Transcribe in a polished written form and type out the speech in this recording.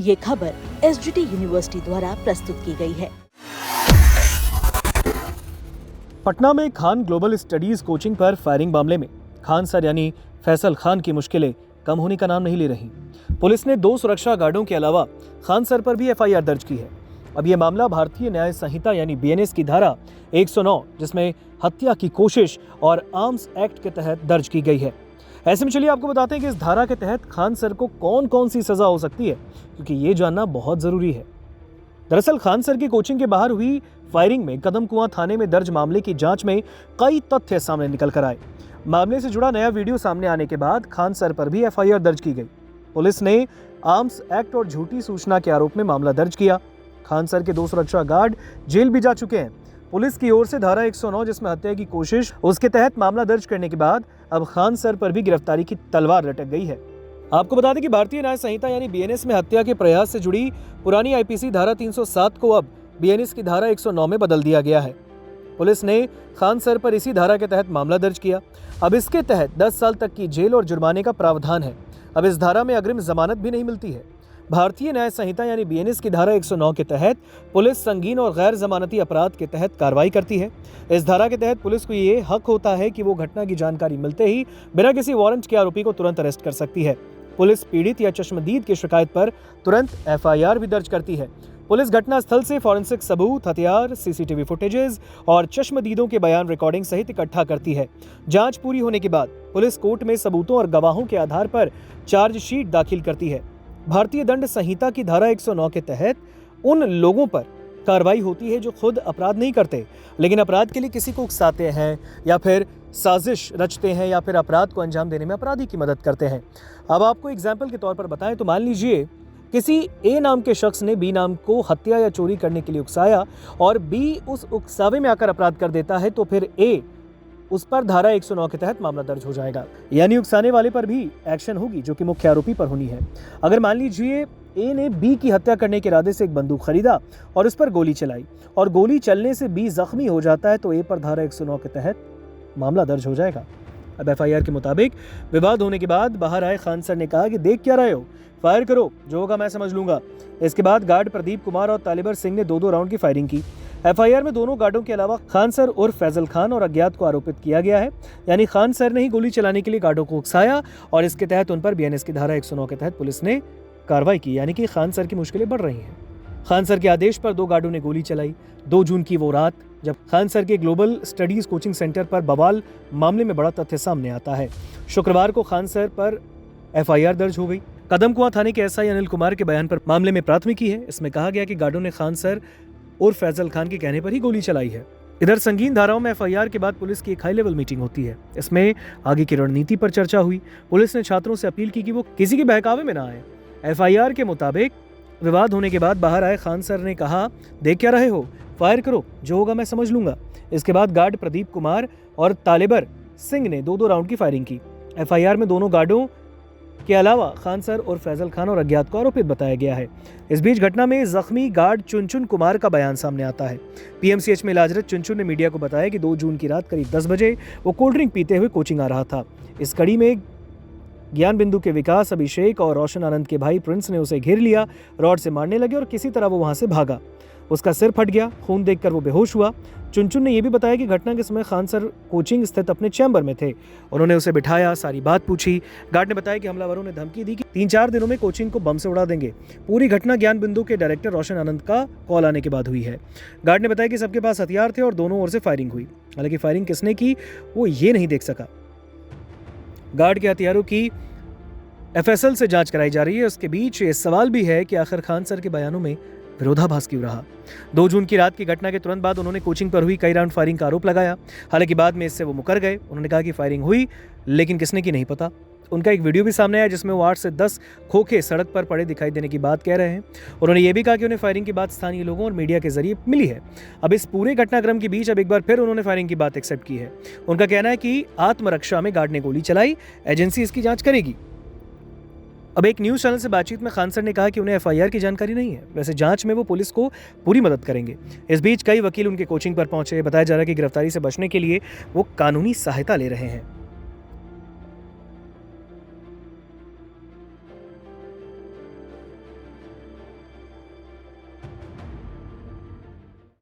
ये खबर SGT university द्वारा प्रस्तुत की गई है। पटना में खान ग्लोबल स्टडीज कोचिंग पर फायरिंग मामले में खान सर यानी फैसल खान की मुश्किलें कम होने का नाम नहीं ले रही। पुलिस ने 2 सुरक्षा गार्डों के अलावा खान सर पर भी एफआईआर दर्ज की है। अब यह मामला भारतीय न्याय संहिता यानी बीएनएस की धारा 109 जिसमें हत्या की कोशिश और आर्म्स एक्ट के तहत दर्ज की गई है। ऐसे में चलिए आपको बताते हैं कि इस धारा के तहत खान सर को कौन कौन सी सजा हो सकती है, क्योंकि ये जानना बहुत जरूरी है। दरअसल खान सर की कोचिंग के बाहर हुई फायरिंग में कदम कुआं थाने में दर्ज मामले की जांच में कई तथ्य सामने निकल कर आए। मामले से जुड़ा नया वीडियो सामने आने के बाद खान सर पर भी एफआईआर दर्ज की गई। पुलिस ने आर्म्स एक्ट और झूठी सूचना के आरोप में मामला दर्ज किया। खान सर के 2 सुरक्षा गार्ड जेल भी जा चुके हैं। पुलिस की ओर से धारा 109 जिसमें हत्या की कोशिश, उसके तहत मामला दर्ज करने के बाद अब खान सर पर भी गिरफ्तारी की तलवार लटक गई है। आपको बता दें कि भारतीय न्याय संहिता यानी बीएनएस में हत्या के प्रयास से जुड़ी पुरानी आईपीसी धारा 307 को अब बीएनएस की धारा 109 में बदल दिया गया है। पुलिस ने खान सर पर इसी धारा के तहत मामला दर्ज किया। अब इसके तहत 10 साल तक की जेल और जुर्माने का प्रावधान है। अब इस धारा में अग्रिम जमानत भी नहीं मिलती है। भारतीय न्याय संहिता यानी बीएनएस की धारा 109 के तहत पुलिस संगीन और गैर जमानती अपराध के तहत कार्रवाई करती है। इस धारा के तहत पुलिस को ये हक होता है कि वो घटना की जानकारी मिलते ही बिना किसी वारंट के आरोपी को तुरंत अरेस्ट कर सकती है। पुलिस पीड़ित या चश्मदीद की शिकायत पर तुरंत एफआईआर भी दर्ज करती है। पुलिस घटनास्थल से फॉरेंसिक सबूत, हथियार, सीसीटीवी फुटेजेस और चश्मदीदों के बयान रिकॉर्डिंग सहित इकट्ठा करती है। जांच पूरी होने के बाद पुलिस कोर्ट में सबूतों और गवाहों के आधार पर चार्जशीट दाखिल करती है। भारतीय दंड संहिता की धारा 109 के तहत उन लोगों पर कार्रवाई होती है जो खुद अपराध नहीं करते, लेकिन अपराध के लिए किसी को उकसाते हैं या फिर साजिश रचते हैं या फिर अपराध को अंजाम देने में अपराधी की मदद करते हैं। अब आपको एग्जाम्पल के तौर पर बताएं तो मान लीजिए किसी ए नाम के शख्स ने बी नाम को हत्या या चोरी करने के लिए उकसाया और बी उस उकसावे में आकर अपराध कर देता है, तो फिर ए उस पर धारा 109 के तहत मामला दर्ज हो जाएगा, यानी उकसाने वाले पर भी एक्शन होगी जो कि मुख्य आरोपी पर होनी है। अगर मान लीजिए ए ने बी की हत्या करने के इरादे से एक बंदूक खरीदा और उस पर गोली चलाई और गोली चलने से बी जख्मी हो जाता है, तो ए पर धारा 109 के तहत मामला दर्ज हो जाएगा। अब एफआईआर के मुताबिक विवाद होने के बाद बाहर आए खान सर ने कहा कि देख क्या रहे हो, फायर करो, जो होगा मैं समझ लूंगा। इसके बाद गार्ड प्रदीप कुमार और तालिबर सिंह ने 2-2 राउंड की फायरिंग की। एफआईआर में दोनों गार्डों के अलावा खान सर उर्फ फैजल खान और अज्ञात को आरोपित किया गया है, यानी खान सर ने ही गोली चलाने के लिए गार्डों को उकसाया और इसके तहत उन पर बीएनएस की धारा 109 के तहत पुलिस ने कार्रवाई की, यानी कि खान सर की मुश्किलें बढ़ रही हैं। खान सर के आदेश पर 2 गार्डों ने गोली चलाई। 2 जून की वो रात जब खान सर के ग्लोबल स्टडीज कोचिंग सेंटर पर बवाल मामले में बड़ा तथ्य सामने आता है। शुक्रवार को खान सर पर एफआईआर दर्ज हो गई। कदम कुआं थाने के एसआई अनिल कुमार के बयान पर मामले में प्राथमिकी है। इसमें कहा गया कि गार्डों ने खान सर और फैजल खान के कहने पर ही गोली चलाई है। इधर संगीन धाराओं में एफआईआर के बाद पुलिस की एक हाई लेवल मीटिंग होती है। इसमें आगे की रणनीति पर चर्चा हुई। पुलिस ने छात्रों से अपील की कि वो किसी के बहकावे में ना आए। एफआईआर के मुताबिक विवाद होने के बाद बाहर आए खान सर ने कहा, देख क्या रहे हो, फायर करो, जो होगा मैं समझ लूंगा। इसके बाद गार्ड प्रदीप कुमार और तालिबर सिंह ने 2-2 राउंड की फायरिंग की। एफआईआर में दोनों गार्डों के अलावा खान सर और फैजल खान और अज्ञात को आरोपित बताया गया है। इस बीच घटना में जख्मी गार्ड चुनचुन कुमार का बयान सामने आता है। पीएमसीएच में इलाजरत चुनचुन ने मीडिया को बताया कि 2 जून की रात करीब 10 बजे वो कोल्ड ड्रिंक पीते हुए कोचिंग आ रहा था। इस कड़ी में ज्ञान बिंदु के विकास, अभिषेक और रोशन आनंद के भाई प्रिंस ने उसे घेर लिया, रॉड से मारने लगे और किसी तरह वो वहां से भागा। उसका सिर फट गया, खून देखकर वो बेहोश हुआ। चुनचुन ने यह भी बताया कि घटना के समय खान सर कोचिंग स्थित अपने चैम्बर में थे। उन्होंने उसे बिठाया, सारी बात पूछी। गार्ड ने बताया कि हमलावरों ने धमकी दी कि 3-4 दिनों में कोचिंग को बम से उड़ा देंगे। पूरी घटना ज्ञान बिंदु के डायरेक्टर रोशन आनंद का कॉल आने के बाद हुई है। गार्ड ने बताया कि सबके पास हथियार थे और दोनों ओर से फायरिंग हुई। हालांकि फायरिंग किसने की वो ये नहीं देख सका। गार्ड के हथियारों की एफएसएल से जांच कराई जा रही है। उसके बीच ये सवाल भी है कि आखिर खान सर के बयानों में विरोधाभास क्यों रहा। 2 जून की रात की घटना के तुरंत बाद उन्होंने कोचिंग पर हुई कई राउंड फायरिंग का आरोप लगाया। हालांकि बाद में इससे वो मुकर गए। उन्होंने कहा कि फायरिंग हुई, लेकिन किसने की नहीं पता। उनका एक वीडियो भी सामने आया जिसमें वो 8 से 10 खोखे सड़क पर पड़े दिखाई देने की बात कह रहे हैं। उन्होंने ये भी कहा कि उन्हें फायरिंग की बात स्थानीय लोगों और मीडिया के जरिए मिली है। अब इस पूरे घटनाक्रम के बीच अब एक बार फिर उन्होंने फायरिंग की बात एक्सेप्ट की है। उनका कहना है कि आत्मरक्षा में गार्ड ने गोली चलाई, एजेंसी इसकी जांच करेगी। अब एक न्यूज़ चैनल से बातचीत में खान सर ने कहा कि उन्हें एफआईआर की जानकारी नहीं है, वैसे जांच में वो पुलिस को पूरी मदद करेंगे। इस बीच कई वकील उनके कोचिंग पर पहुंचे। बताया जा रहा है कि गिरफ्तारी से बचने के लिए वो कानूनी सहायता ले रहे हैं।